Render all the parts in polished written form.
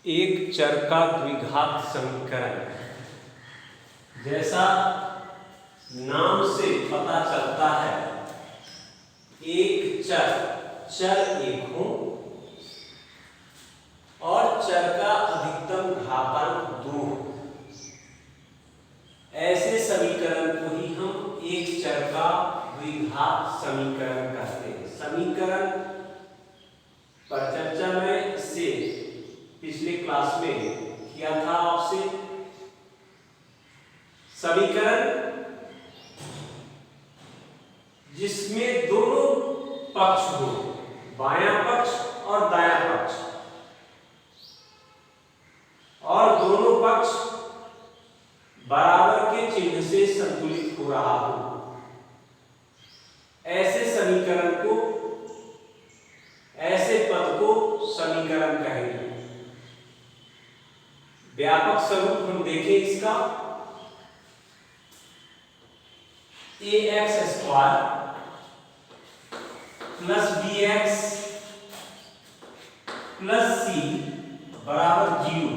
एक चर का द्विघात समीकरण। जैसा नाम से पता चलता है, एक चर एक हो और चर का अधिकतम घातांक 2 हो। ऐसे समीकरण को ही हम एक चर का द्विघात समीकरण कहते हैं। समीकरण पर चर्चा में इससे पिछले क्लास में किया था आपसे। समीकरण जिसमें दोनों पक्ष हो, बायां पक्ष और दायां पक्ष, और दोनों पक्ष बराबर के चिन्ह से संतुलित हो रहा हो, ऐसे समीकरण को, ऐसे पद को समीकरण कहेंगे। व्यापक स्वरूप हम देखें इसका, ax² plus bx plus c बराबर 0।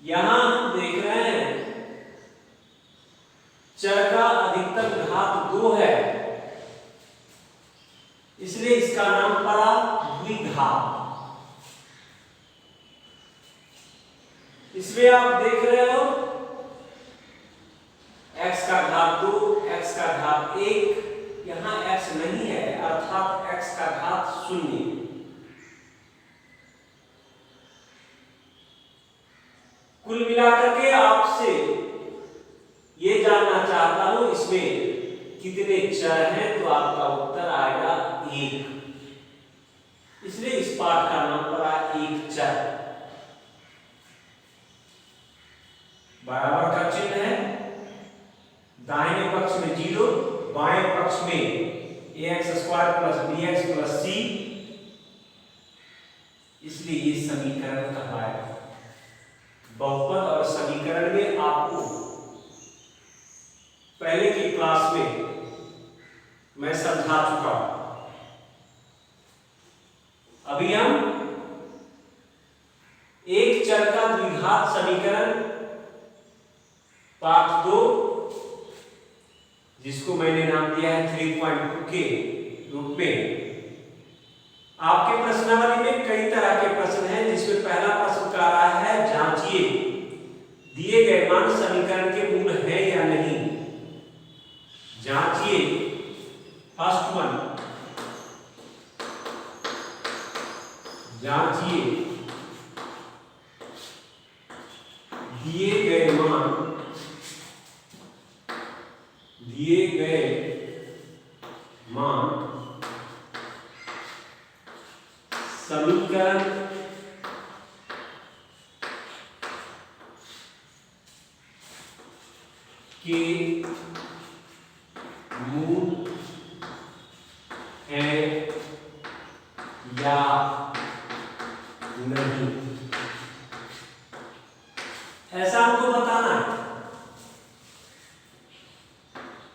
यहां हम देख रहे हैं चर का अधिकतम घात 2 है, इसलिए इसका नाम पड़ा द्विघात। इसमें आप देख रहे हो x का घात 2, x का घात 1, यहां x नहीं है अर्थात x का घात 0। कुल मिलाकर के आपसे ये जानना चाहता हूं इसमें कितने चर हैं, तो आपका उत्तर आएगा 1। इसलिए इस पाठ का नाम पड़ा एक चर। बराबर का चिन्ह है, दाहिने पक्ष में 0, बाएं पक्ष में ax² plus bx plus c, इसलिए ये समीकरण कहलाएगा। बहुपद और समीकरण में आपको पहले की क्लास में मैं समझा चुका हूं। अभी हम एक चर का द्विघात समीकरण पाठ 2, जिसको मैंने नाम दिया है 3.2 के रूप में। आपके प्रश्नावली में कई तरह के प्रश्न हैं, जिसमें पहला प्रश्न कह रहा है जांचिए दिए गए मान समीकरण के मूल है या नहीं। जांचिए, फर्स्ट वन, जांचिए दिए गए मान समीकरण के मूल है या नहीं, ऐसा हमको बताना है।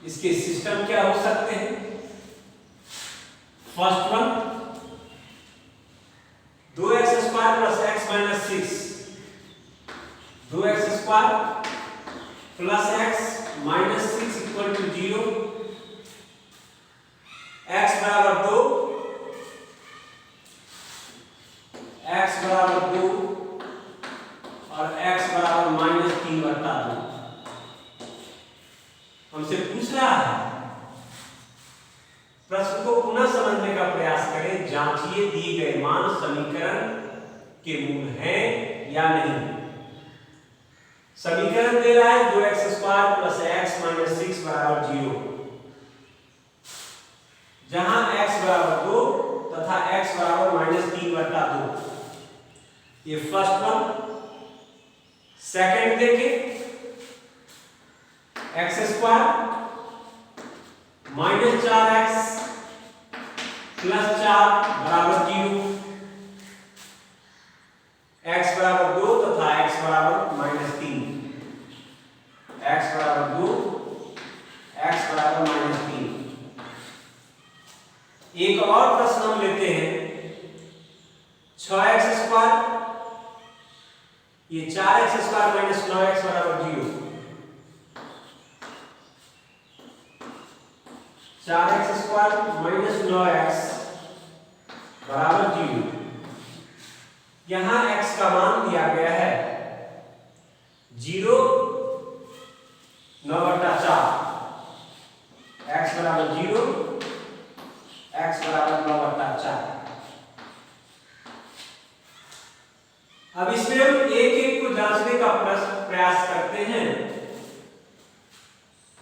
इसके सिस्टम क्या हो सकते हैं। First one, 2x² plus x minus 6, 2x² plus x minus 6 equal to 0, x बराबर 2, x बराबर 2 और x बराबर माइनस 3/2। हमसे पूछ रहा है, प्रश्न को पुनः समझने का प्रयास करें। जांचिए दिए गए मान समीकरण के मूल है या नहीं। समीकरण दे रहा है 2x² प्लस x माइनस 6 बराबर 0, जहां x बराबर 2 तथा x बराबर माइनस 3/2। ये फर्स्ट वन। सेकंड देखें, x² माइनस 4x प्लस 4 बराबर 0, x बराबर 2 तथा x बराबर माइनस 3, x बराबर 2, x बराबर माइनस 3। एक और प्रश्न हम लेते हैं 6x², ये 4x² माइनस 9x बराबर 0, 4x² माइनस 9x बराबर 0। यहां x का मान दिया गया है 0, 9/4, x बराबर 0, x बराबर 9/4। अब इसमें हम एक एक को जांचने का प्रयास करते हैं।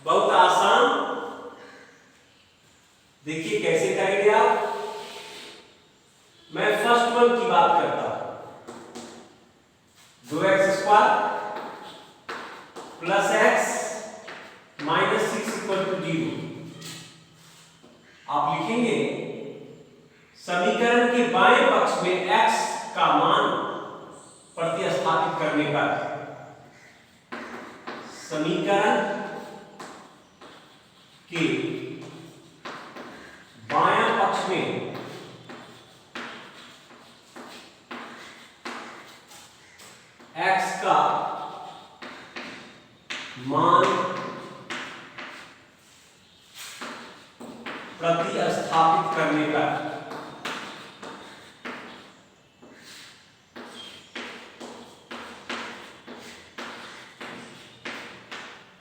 बहुत आसान, देखिए कैसे करेंगे आप। मैं फर्स्ट वन की बात करता हूं, 2x² plus x minus 6 equal to 0। आप लिखेंगे समीकरण के बाएं पक्ष में x का मान प्रतिस्थापित करने पर समीकरण के बायां पक्ष में x का मान प्रतिस्थापित करने पर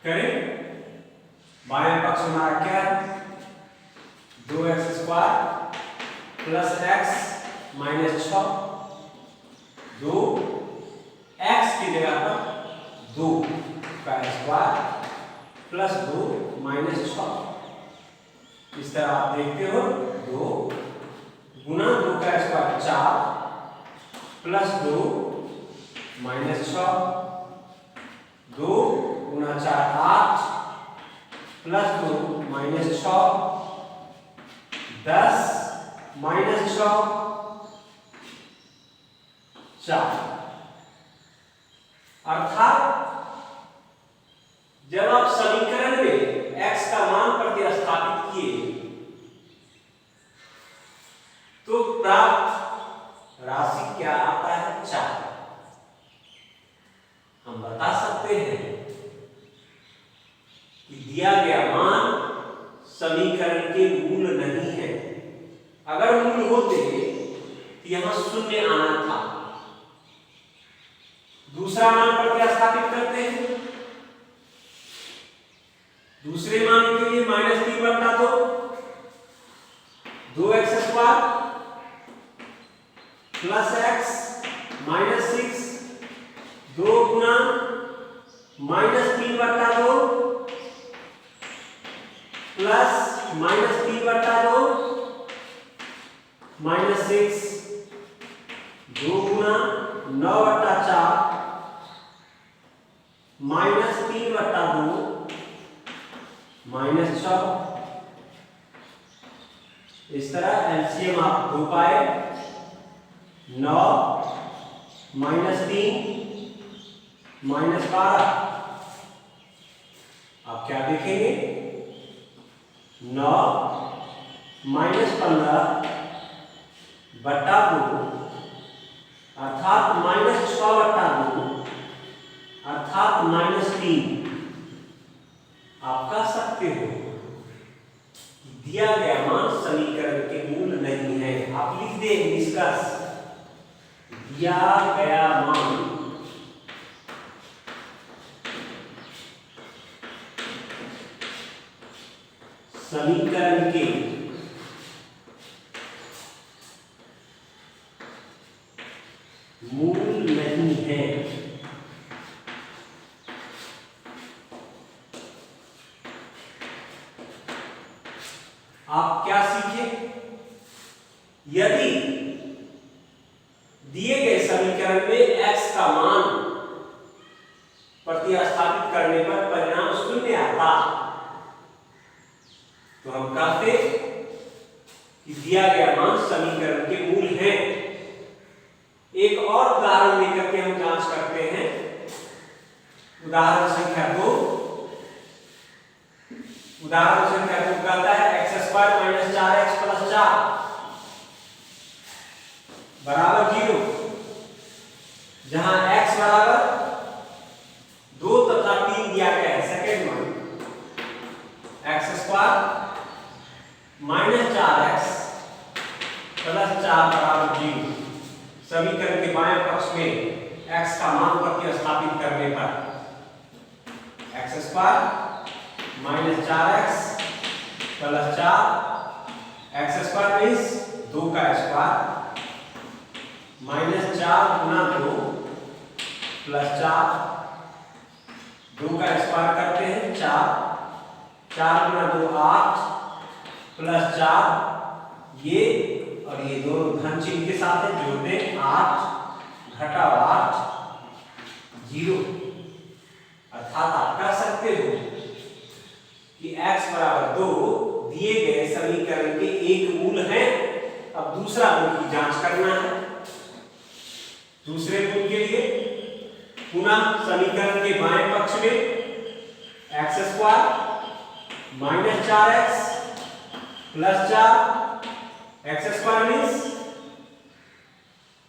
करें। बाएं पक्ष हमारा क्या है, 2x² plus x minus 6, 2 x की जगह पर 2 का स्क्वायर प्लस 2 माइनस 6। इस तरह आप देखते हो 2 गुना 2 का स्क्वायर 4 प्लस 2 माइनस 6, 2 गुना 4 8 प्लस 2 माइनस 6, 10 माइनस 6 4। अर्थात जब आप समीकरण में x का मान प्रतिस्थापित किए तो प्राप्त राशि क्या आता है, 4। हम बता सकते हैं कि दिया गया मान समीकरण के मूल नहीं है। अगर मूल होते तो यहां शून्य आना था। दूसरा मान प्रतिस्थापित करते हैं। दूसरे मान के लिए -3/2, 2x² प्लस x माइनस 6, 2 गुना -3/2 प्लस -3/2 माइनस 6, 2 गुना 9/4 माइनस 3/2 माइनस 6। इस तरह एलसीएम आप 2 पाए, 9 माइनस 3 माइनस 12। आप क्या देखेंगे, 9 माइनस 15 बटा 2 अर्थात माइनस 6/2 अर्थात -3। आप कह सकते हो कि दिया गया मान समीकरण के मूल नहीं है। आप लिख दे निष्कर्ष, दिया गया मान समीकरण के मूल नहीं है। आप क्या सीखे, यदि दिए गए समीकरण में x का मान प्रतिस्थापित करने पर परिणाम शून्य आता तो हम कहते कि दिया गया मान समीकरण के मूल है। एक और उदाहरण लेकर के हम जांच करते हैं। उदाहरण संख्या 2 कहता है x² - 4x + 4 बराबर 0। समीकरण के बाएं पक्ष में x का मान प्रतिस्थापित करने पर x square minus 4x plus 4 x square means 2 का स्क्वायर माइनस 4 गुना 2 प्लस 4 2 का स्क्वायर करते हैं 4 गुना 2 8 प्लस 4 ये और ये दोनों धन चिन्ह के साथ है जोड़ते 8 घटा 8 0। अर्थात आप कह सकते हो कि x बराबर 2 दिए गए समीकरण के एक मूल है। अब दूसरा मूल की जांच करना है। दूसरे मूल के लिए पुनः समीकरण के बाएं पक्ष में x square minus 4x plus 4 x square means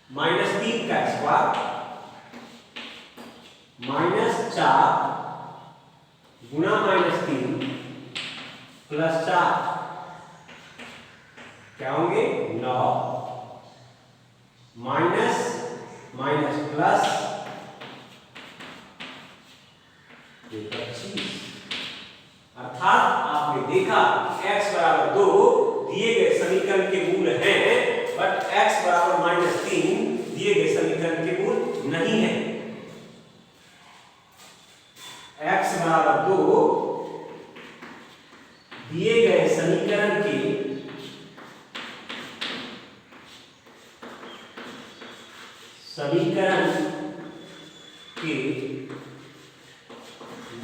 minus 3 का स्क्वायर माइनस 4 गुना माइनस 3 प्लस 4 क्या होंगे 9 माइनस माइनस प्लस 25। अर्थात आपने देखा x बराबर 2 दिए गए समीकरण के मूल हैं, बट x बराबर माइनस 3 दिए गए समीकरण के मूल नहीं है। x बराबर 2 दिए गए समीकरण के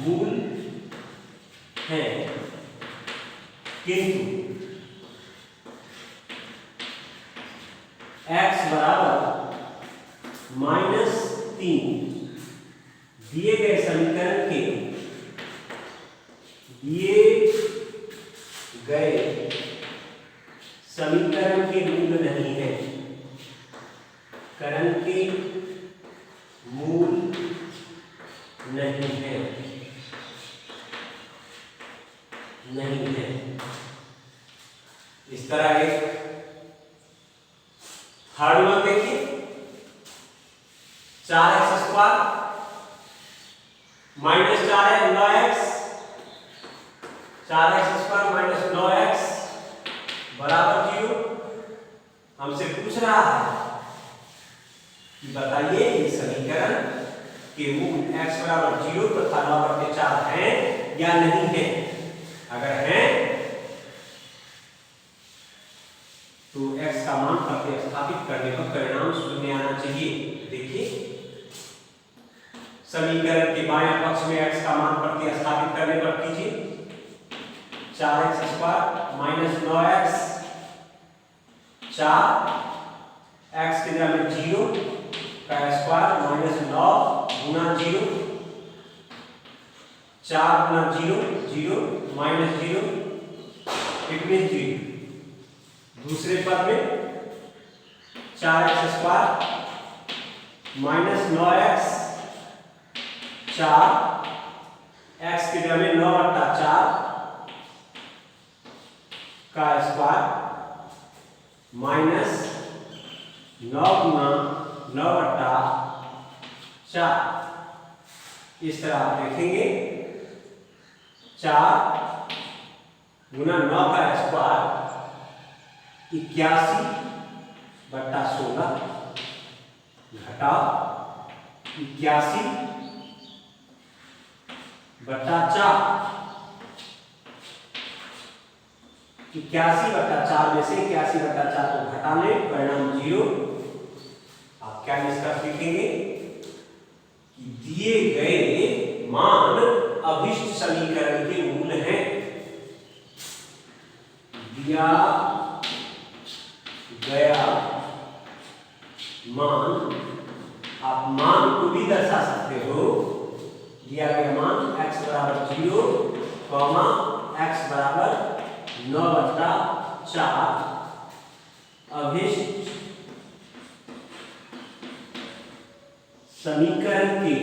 मूल है, किंतु x बराबर माइनस 3 दिए गए समीकरण के मूल नहीं है। करण के मूल नहीं है, नहीं है। इस तरह एक थर्ड वन देखिए 4x square minus 9x 4x square minus 9x बराबर 0। हमसे पूछ रहा है कि बताइए ये समीकरण के मूल x बराबर 0 तथा 9/4 हैं या नहीं है। अगर हैं तो x का मान प्रतिस्थापित करने पर परिणाम शून्य आना चाहिए। देखिए समीकरण के बाएं पक्ष में x का मान प्रतिस्थापित करने पर कीजिए 4x square minus 9x 4 x की जगह में 0 का square minus 9 Guna 0 4 Guna 0 0 minus 0 it mean 0। दूसरे पद में 4x square minus 9x 4 x की जगह में 9/4 का स्क्वायर माइनस 9 गुना 9/4। इस तरह आप देखेंगे 4 गुना 9 का स्क्वायर 81/16 घटाओ 81/4 81/4 में से 81/4 को घटा लें परिणाम 0। आप क्या निष्कर्ष लिखेंगे कि दिए गए मान अभिष्ट समीकरण के मूल हैं। दिया गया मान, आप मान को भी दर्शा सकते हो। दिया गया मान x बराबर 0, x बराबर 9/4 अभिष्ट समीकरण के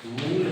मूल